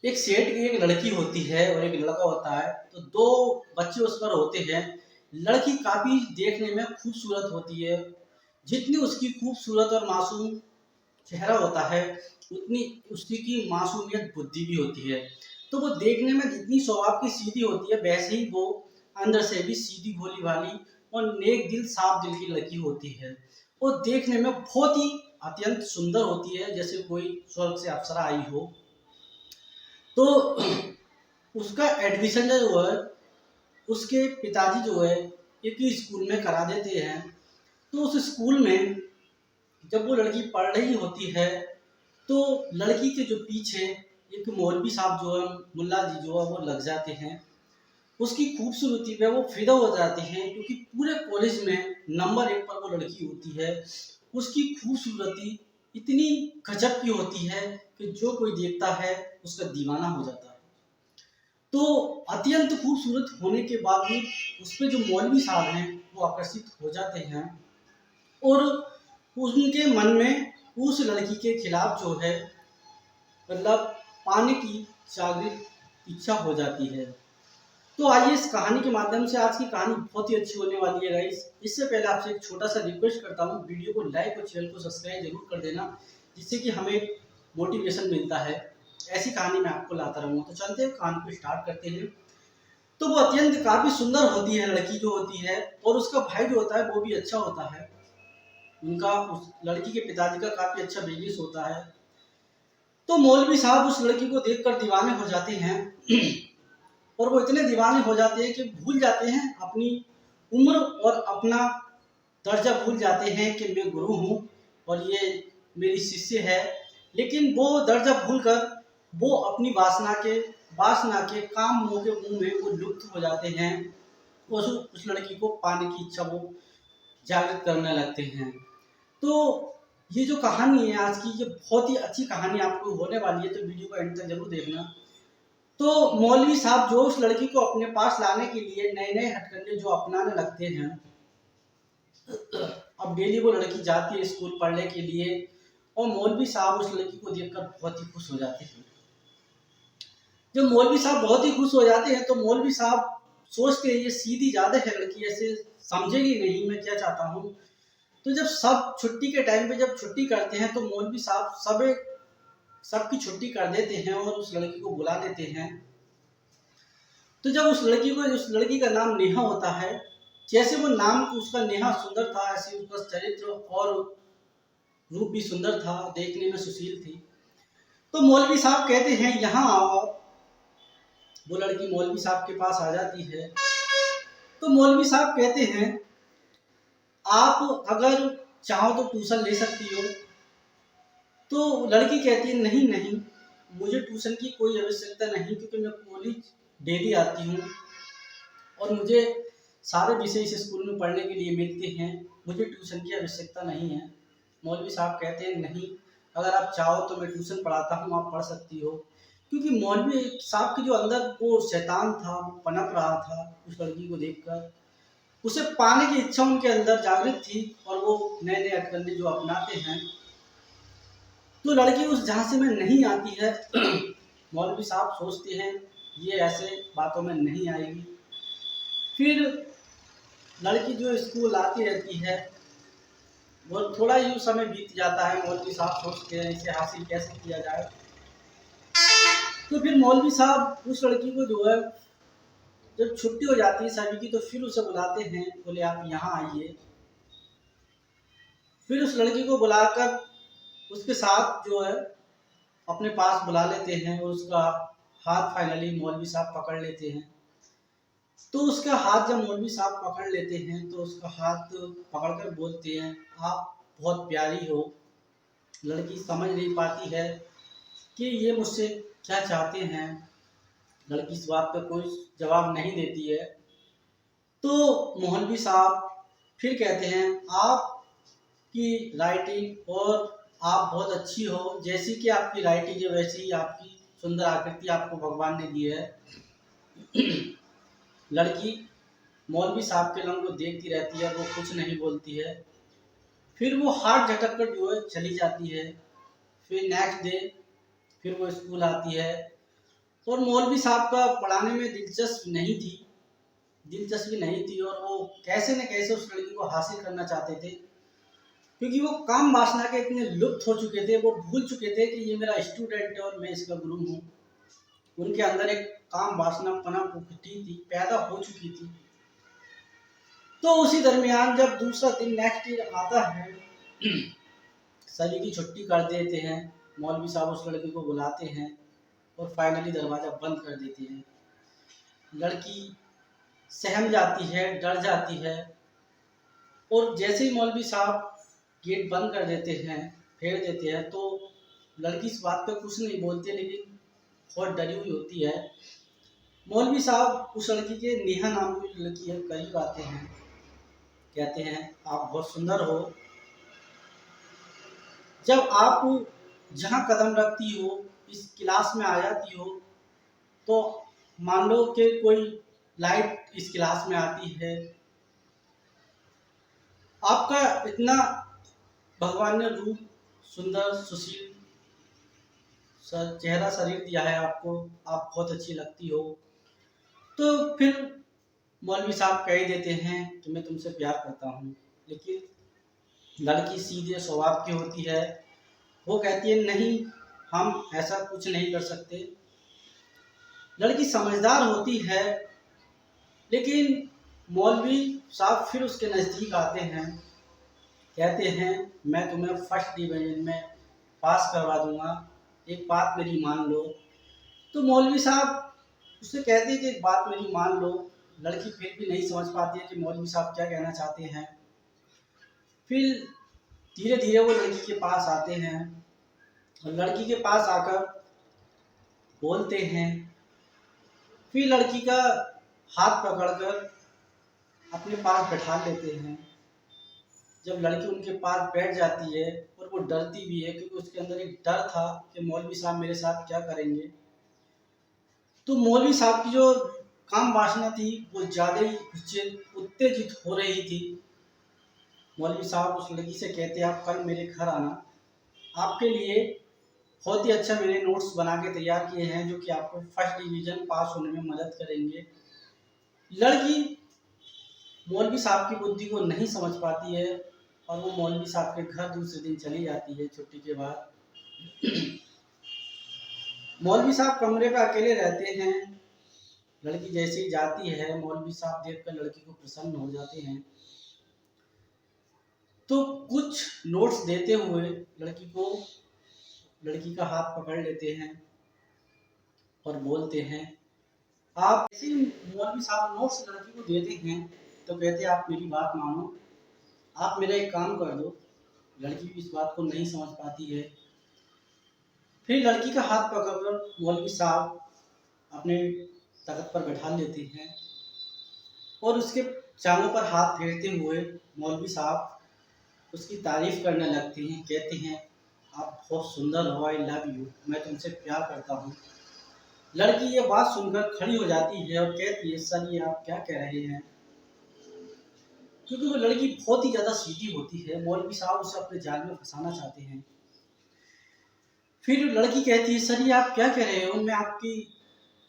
एक सेठ की एक लड़की होती है और एक लड़का होता है, तो दो बच्चे उस पर होते हैं। लड़की काफी देखने में खूबसूरत होती है। जितनी उसकी खूबसूरत और मासूम चेहरा होता है, उतनी उसकी की मासूमियत बुद्धि भी होती है। तो वो देखने में जितनी स्वभाव की सीधी होती है, वैसे ही वो अंदर से भी सीधी भोली भाली और नेक दिल साफ दिल की लड़की होती है। वो देखने में बहुत ही अत्यंत सुंदर होती है, जैसे कोई स्वर्ग से अप्सरा आई हो। तो उसका एडमिशन जो है, उसके पिताजी जो है एक ही स्कूल में करा देते हैं। तो उस स्कूल में जब वो लड़की पढ़ रही होती है, तो लड़की के जो पीछे एक मौलवी साहब जो है, मुल्ला जी जो है, वो लग जाते हैं। उसकी खूबसूरती पे वो फिदा हो जाते हैं, क्योंकि पूरे कॉलेज में नंबर एक पर वो लड़की होती है। उसकी खूबसूरती इतनी गजब की होती है कि जो कोई देखता है उसका दीवाना हो जाता है। तो अत्यंत खूबसूरत होने के बावजूद उस पे जो मौलवी साहब हैं वो आकर्षित हो जाते हैं, और उनके मन में उस लड़की के खिलाफ जो है, मतलब पाने की जागृत इच्छा हो जाती है। तो आइए इस कहानी के माध्यम से, आज की कहानी बहुत ही अच्छी होने वाली है गाइस। इससे पहले आपसे एक छोटा सा रिक्वेस्ट करता हूँ, वीडियो को लाइक और चैनल को सब्सक्राइब जरूर कर देना, जिससे कि हमें मोटिवेशन मिलता है। ऐसी कहानी मैं आपको लाता रहूँगा। तो चलते हैं, कहानी को स्टार्ट करते हैं। तो वो अत्यंत काफी सुंदर होती है लड़की जो होती है, और उसका भाई जो होता है वो भी अच्छा होता है। उनका उस लड़की के पिताजी का काफी अच्छा बिजनेस होता है। तो मौलवी साहब उस लड़की को देखकर दीवाने हो जाते हैं। और वो इतने दीवाने हो जाते हैं कि भूल जाते हैं अपनी उम्र और अपना दर्जा, भूल जाते हैं कि मैं गुरु हूँ और ये मेरी शिष्य है। लेकिन वो दर्जा भूलकर वो अपनी वासना के काम मोह के मुंह में वो लुप्त हो जाते हैं। उस लड़की को पाने की इच्छा वो जागृत करने लगते हैं। तो ये जो कहानी है आज की, ये बहुत ही अच्छी कहानी आपको होने वाली है, तो वीडियो को एंड तक जरूर देखना। तो मौलवी साहब जो उस लड़की को अपने पास लाने के लिए नए नए हथकंडे जो अपनाने लगते हैं। अब डेली वो लड़की जाती है स्कूल पढ़ने के लिए, और मौलवी साहब उस लड़की को देखकर बहुत ही खुश हो जाते हैं। जब मौलवी साहब बहुत ही खुश हो जाते हैं, तो मौलवी साहब सोचते हैं ये सीधी ज्यादा है लड़की, ऐसे समझेगी नहीं मैं क्या चाहता हूँ। तो जब सब छुट्टी के टाइम पे जब छुट्टी करते हैं, तो मौलवी साहब सबकी छुट्टी कर देते हैं और उस लड़की को बुला लेते हैं। तो जब उस लड़की का नाम नेहा होता है, जैसे वो नाम उसका नेहा सुंदर था, ऐसे उसका चरित्र और रूप भी सुंदर था, देखने में सुशील थी। तो मौलवी साहब कहते हैं यहाँ आओ आप। वो लड़की मौलवी साहब के पास आ जाती है। तो मौलवी साहब कहते हैं आप अगर चाहो तो ट्यूशन ले सकती हो। तो लड़की कहती है नहीं नहीं, मुझे ट्यूशन की कोई आवश्यकता नहीं, क्योंकि मैं कॉलेज डेली आती हूँ और मुझे सारे विषय इस स्कूल में पढ़ने के लिए मिलते हैं, मुझे ट्यूशन की आवश्यकता नहीं है। मौलवी साहब कहते हैं नहीं, अगर आप चाहो तो मैं ट्यूशन पढ़ाता हूँ, आप पढ़ सकती हो। क्योंकि मौलवी साहब के जो अंदर वो शैतान था वो पनप रहा था उस लड़की को देखकर। उसे पाने की इच्छा उनके अंदर जागृत थी, और वो नए नए हथकंडे जो अपनाते हैं। तो लड़की उस झांसे में नहीं आती है। मौलवी साहब सोचते हैं ये ऐसे बातों में नहीं आएगी। फिर लड़की जो स्कूल आती रहती है, वो थोड़ा यूँ समय बीत जाता है। मौलवी साहब सोचते हैं इसे हासिल कैसे किया जाए। तो फिर मौलवी साहब उस लड़की को जो है, जब छुट्टी हो जाती है सभी की, तो फिर उसे बुलाते हैं, बोले आप यहाँ आइए। फिर उस लड़की को बुलाकर उसके साथ जो है अपने पास बुला लेते हैं, और उसका हाथ फाइनली मौलवी साहब पकड़ लेते हैं। तो उसका हाथ जब मौलवी साहब पकड़ लेते हैं, तो उसका हाथ पकड़कर बोलते हैं आप बहुत प्यारी हो। लड़की समझ नहीं पाती है कि ये मुझसे क्या चाहते हैं। लड़की इस बात पर कोई जवाब नहीं देती है। तो मौलवी साहब फिर कहते हैं आपकी राइटिंग और आप बहुत अच्छी हो, जैसी कि आपकी राइटिंग है वैसी ही आपकी सुंदर आकृति आपको भगवान ने दी है। लड़की मौलवी साहब के रंग को देखती रहती है, वो कुछ नहीं बोलती है। फिर वो हाथ झटक कर जो है चली जाती है। फिर नेक्स्ट डे फिर वो स्कूल आती है, और मौलवी साहब का पढ़ाने में दिलचस्पी नहीं थी और वो कैसे न कैसे उस लड़की को हासिल करना चाहते थे, क्योंकि वो काम वासना के इतने लुप्त हो चुके थे, वो भूल चुके थे कि ये मेरा स्टूडेंट है और मैं इसका गुरु हूँ। उनके अंदर एक काम वासना पनप उठी थी, पैदा हो चुकी थी। तो उसी दरमियान जब दूसरा दिन नेक्स्ट ईयर आता है, सभी की छुट्टी कर देते हैं, मौलवी साहब उस लड़की को बुलाते हैं और फाइनली दरवाज़ा बंद कर देते हैं। लड़की सहम जाती है, डर जाती है और जैसे ही मौलवी साहब गेट बंद कर देते हैं, फेर देते हैं, तो लड़की इस बात पे कुछ नहीं बोलती, लेकिन बहुत डरी हुई होती है। मौलवी साहब उस लड़की के, नेहा नाम की लड़की है, करीब आते हैं, कहते हैं आप बहुत सुंदर हो। जब आप जहाँ कदम रखती हो, इस क्लास में आ जाती हो, तो मान लो कि कोई लाइट इस क्लास में आती है। आपका इतना भगवान ने रूप, सुंदर सुशील चेहरा, शरीर दिया है आपको, आप बहुत अच्छी लगती हो। तो फिर मौलवी साहब कह देते हैं कि मैं तुमसे प्यार करता हूँ, लेकिन लड़की सीधे स्वभाव की होती है, वो कहती है नहीं, हम ऐसा कुछ नहीं कर सकते। लड़की समझदार होती है, लेकिन मौलवी साहब फिर उसके नज़दीक आते हैं, कहते हैं मैं तुम्हें फर्स्ट डिवीजन में पास करवा दूंगा, एक बात मेरी मान लो। तो मौलवी साहब उससे कहते हैं कि एक बात मेरी मान लो। लड़की फिर भी नहीं समझ पाती है कि मौलवी साहब क्या कहना चाहते हैं। फिर धीरे धीरे वो लड़की के पास आते हैं और लड़की के पास आकर बोलते हैं। फिर लड़की का हाथ पकड़कर अपने पास बैठा लेते हैं। जब लड़की उनके पास बैठ जाती है और वो डरती भी है, क्योंकि उसके अंदर एक डर था कि मौलवी साहब मेरे साथ क्या करेंगे। तो मौलवी साहब की जो काम वासना थी वो ज़्यादा ही उत्तेजित हो रही थी। मौलवी साहब उस लड़की से कहते हैं आप कल मेरे घर आना, आपके लिए बहुत ही अच्छा मैंने नोट्स बना के तैयार किए हैं जो कि आपको फर्स्ट डिवीज़न पास होने में मदद करेंगे। लड़की मौलवी साहब की बुद्धि को नहीं समझ पाती है और वो मौलवी साहब के घर दूसरे दिन चली जाती है छुट्टी के बाद। मौलवी साहब कमरे पे अकेले रहते हैं। लड़की जैसे ही जाती है, मौलवी साहब देखकर लड़की को प्रसन्न हो जाते हैं, तो कुछ नोट्स देते हुए लड़की का हाथ पकड़ लेते हैं और बोलते हैं आप। जैसे ही मौलवी साहब नोट्स लड़की को देते हैं तो कहते हैं आप मेरी बात मानो, आप मेरा एक काम कर दो। लड़की भी इस बात को नहीं समझ पाती है। फिर लड़की का हाथ पकड़कर मौलवी साहब अपने तख्त पर बैठा लेते हैं और उसके जांघों पर हाथ फेरते हुए मौलवी साहब उसकी तारीफ करने लगते हैं। कहते हैं आप बहुत सुंदर हो, आई लव यू, मैं तुमसे प्यार करता हूँ। लड़की ये बात सुनकर खड़ी हो जाती है और कहती है सर ये आप क्या कह रहे हैं, क्योंकि वो लड़की बहुत ही ज़्यादा सीधी होती है। मौलवी साहब उसे अपने जाल में फंसाना चाहते हैं। फिर लड़की कहती है सर ये आप क्या कह रहे हो, मैं आपकी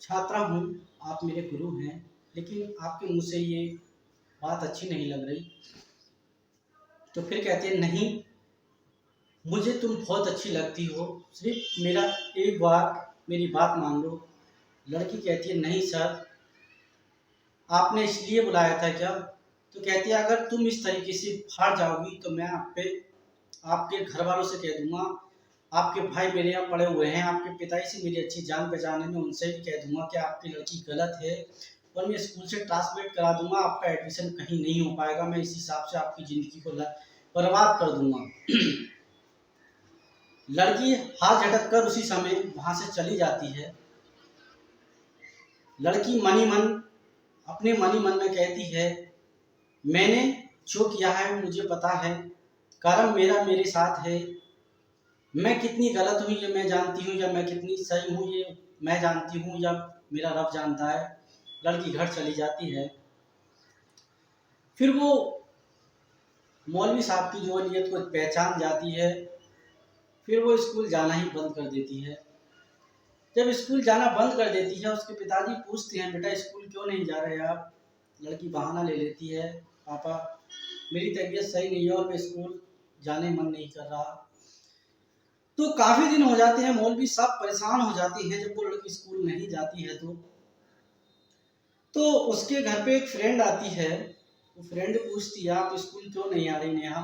छात्रा हूँ, आप मेरे गुरु हैं, लेकिन आपके मुँह से ये बात अच्छी नहीं लग रही। तो फिर कहते हैं नहीं, मुझे तुम बहुत अच्छी लगती हो, सिर्फ मेरा एक बार मेरी बात मान लो। लड़की कहती है नहीं सर, आपने इसलिए बुलाया था क्या। तो कहती है अगर तुम इस तरीके से हार जाओगी तो मैं आपके घर वालों से कह दूंगा, आपके भाई मेरे यहाँ पड़े हुए हैं, आपके पिताजी से मेरी अच्छी जान पहचान है, मैं उनसे भी कह दूंगा कि आपकी लड़की गलत है और मैं स्कूल से ट्रांसलेट करा दूंगा, आपका एडमिशन कहीं नहीं हो पाएगा, मैं इस हिसाब से आपकी ज़िंदगी को बर्बाद कर दूंगा। लड़की हाथ झटक कर उसी समय वहाँ से चली जाती है। लड़की अपने मनी मन में कहती है मैंने जो किया है मुझे पता है, कर्म मेरा मेरे साथ है, मैं कितनी गलत हूँ ये मैं जानती हूँ, या मैं कितनी सही हूँ ये मैं जानती हूँ, या मेरा रब जानता है। लड़की घर चली जाती है। फिर वो मौलवी साहब की जो नीयत को पहचान जाती है, फिर वो स्कूल जाना ही बंद कर देती है। जब स्कूल जाना बंद कर देती है, उसके पिताजी पूछते हैं बेटा स्कूल क्यों नहीं जा रहे आप? लड़की बहाना ले लेती है, पापा मेरी तबीयत सही नहीं है और मैं स्कूल जाने मन नहीं कर रहा। तो काफ़ी दिन हो जाते हैं, मौलवी साहब परेशान हो जाती हैं जब वो लड़की स्कूल नहीं जाती है। तो उसके घर पे एक फ्रेंड आती है, वो फ्रेंड पूछती है आप स्कूल क्यों नहीं आ रही नेहा?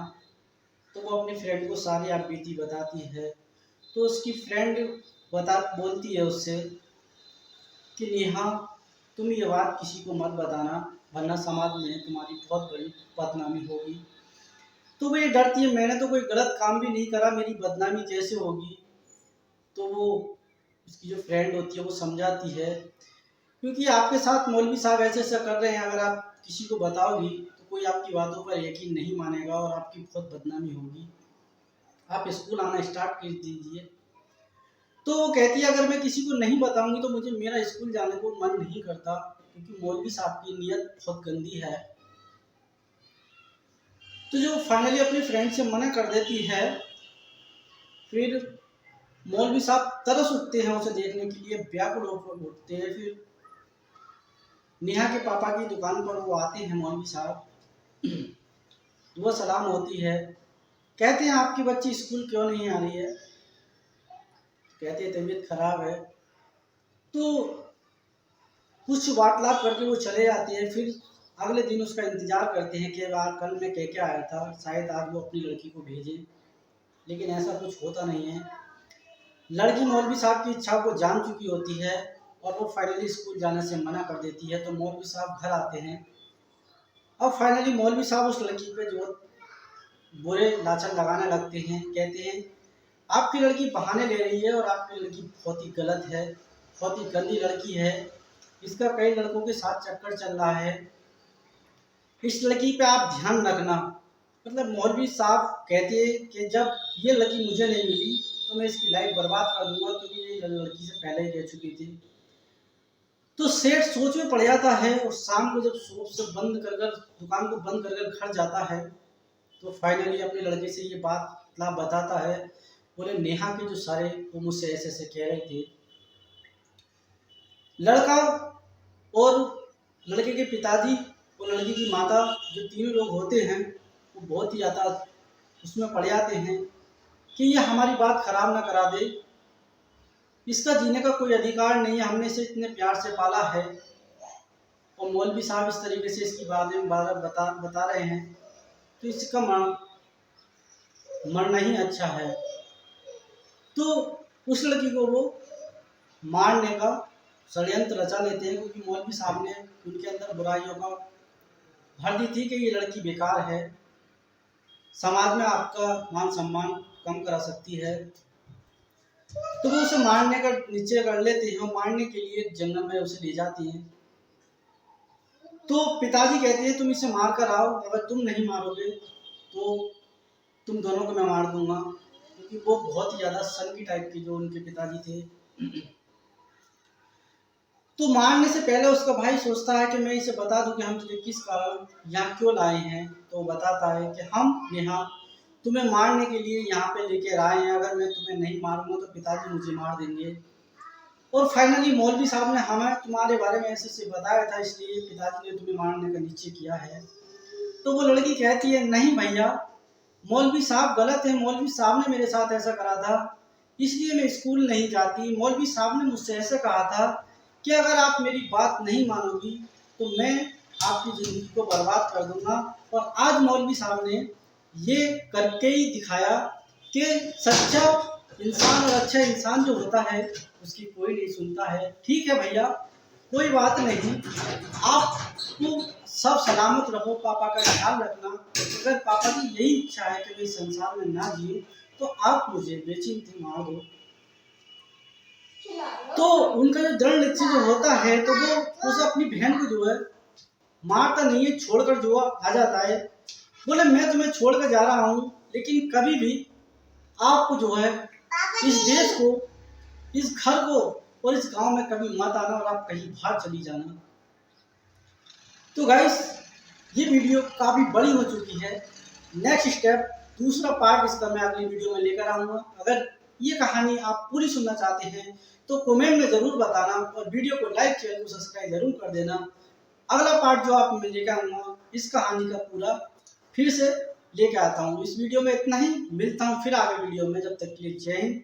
तो वो अपनी फ्रेंड को सारी आप बीती बताती है। तो उसकी फ्रेंड बोलती है उससे कि नेहा तुम ये बात किसी को मत बताना, वरना समाज में तुम्हारी बहुत बड़ी बदनामी होगी। तो वो ये डरती है मैंने तो कोई गलत काम भी नहीं करा, मेरी बदनामी कैसे होगी? तो वो उसकी जो फ्रेंड होती है वो समझाती है क्योंकि आपके साथ मौलवी साहब ऐसे ऐसा कर रहे हैं, अगर आप किसी को बताओगी तो कोई आपकी बातों पर यकीन नहीं मानेगा और आपकी बहुत बदनामी होगी, आप स्कूल आना स्टार्ट कर दीजिए। तो वो कहती है अगर मैं किसी को नहीं बताऊंगी तो मुझे मेरा स्कूल जाने को मन नहीं करता, क्योंकि मौलवी साहब की नीयत बहुत गंदी है। तो जो फाइनली अपनी फ्रेंड से मना कर देती है, फिर मौलवी साहब तरस उठते हैं उसे देखने के लिए, व्याकुल होकर उठते हैं। फिर नेहा के पापा की दुकान पर वो आते हैं मौलवी साहब, दुआ सलाम होती है, कहते हैं आपकी बच्ची स्कूल क्यों नहीं आ रही है? कहते हैं तबीयत खराब है। तो कुछ वार्तालाप करके वो चले जाते हैं। फिर अगले दिन उसका इंतजार करते हैं कि आज कल मैं कह के आया था, शायद आज वो अपनी लड़की को भेजे, लेकिन ऐसा कुछ होता नहीं है। लड़की मौलवी साहब की इच्छा को जान चुकी होती है और वो फाइनली स्कूल जाने से मना कर देती है। तो मौलवी साहब घर आते हैं। अब फाइनली मौलवी साहब उस लड़की पे जो बुरे लाछन लगाने लगते हैं, कहते हैं आपकी लड़की बहाने ले रही है और आपकी लड़की बहुत ही गलत है, बहुत ही गंदी लड़की है, इसका कई लड़कों के साथ चक्कर चल रहा है, इस लड़की पे आप ध्यान रखना। मतलब मौलवी साहब कहते हैं कि जब ये लड़की मुझे नहीं मिली तो मैं इसकी लाइफ बर्बाद कर दूंगा, क्योंकि ये लड़की से पहले ही रह चुकी थी। तो सेठ सोच में पड़ जाता है और शाम को जब शॉप से बंद कर दुकान को बंद कर घर जाता है, तो फाइनली अपने लड़के से ये बात बताता है। बोले नेहा के जो सारे वो मुझसे ऐसे ऐसे कह रहे थे। लड़का और लड़के के पिताजी और लड़की की माता, जो तीनों लोग होते हैं, वो बहुत ही ज़्यादा उसमें पड़ जाते हैं कि ये हमारी बात खराब ना करा दे, इसका जीने का कोई अधिकार नहीं है, हमने इसे इतने प्यार से पाला है। और मौलवी साहब इस तरीके से इसकी बातें बता रहे हैं, तो इसका मरना ही अच्छा है। तो उस लड़की को वो मारने का षड्यंत्र रचा लेते हैं, क्योंकि मौलवी साहब ने उनके अंदर बुराइयों का भर दी थी कि ये लड़की बेकार है, समाज में आपका मान सम्मान कम करा सकती है। तो वो उसे मारने का निश्चय कर लेते हैं और मारने के लिए जंगल में उसे ले जाती हैं। तो पिताजी कहते हैं तुम इसे मार कर आओ, अगर तुम नहीं मारोगे तो तुम दोनों को मैं मार दूंगा, क्योंकि वो बहुत ही ज़्यादा सनकी टाइप के जो उनके पिताजी थे। तो मारने से पहले उसका भाई सोचता है कि मैं इसे बता दूं कि हम तुझे किस कारण यहाँ क्यों लाए हैं। तो वो बताता है कि हम यहाँ तुम्हें मारने के लिए यहाँ पे लेकर आए हैं, अगर मैं तुम्हें नहीं मारूंगा तो पिताजी मुझे मार देंगे। और फाइनली मौलवी साहब ने हमें तुम्हारे बारे में ऐसे ऐसे बताया था, इसलिए पिताजी ने तुम्हें मारने का निश्चय किया है। तो वो लड़की कहती है नहीं भैया, मौलवी साहब गलत है, मौलवी साहब ने मेरे साथ ऐसा करा था, इसलिए मैं स्कूल नहीं जाती। मौलवी साहब ने मुझसे ऐसा कहा था कि अगर आप मेरी बात नहीं मानोगी तो मैं आपकी ज़िंदगी को बर्बाद कर दूंगा। और आज मौलवी साहब ने ये करके ही दिखाया कि सच्चा इंसान और अच्छा इंसान जो होता है उसकी कोई नहीं सुनता है। ठीक है भैया, कोई बात नहीं, आपको सब सलामत रहो, पापा का ख्याल रखना। अगर पापा की यही इच्छा है कि मैं इस संसार में ना जिए तो आप मुझे बेचिंती मार दो। तो उनका जो दृढ़ निश्चय जो होता है, तो वो उसे अपनी बहन को जो है मारता नहीं है, छोड़कर जो आ जाता है। बोले मैं तुम्हें छोड़कर जा रहा हूँ, लेकिन कभी भी आपको जो है इस देश को, इस घर को और इस गांव में कभी मत आना और आप कहीं बाहर चली जाना। तो गाइस, ये वीडियो काफ़ी बड़ी हो चुकी है। नेक्स्ट स्टेप दूसरा पार्ट इसका मैं अगली वीडियो में लेकर आऊँगा। अगर ये कहानी आप पूरी सुनना चाहते हैं तो कमेंट में ज़रूर बताना और वीडियो को लाइक, चैनल को सब्सक्राइब ज़रूर कर देना। अगला पार्ट जो आप मैं लेकर आऊँगा इस कहानी का पूरा फिर से लेके आता हूँ। इस वीडियो में इतना ही, मिलता हूँ फिर आगे वीडियो में। जब तक के लिए जय हिंद।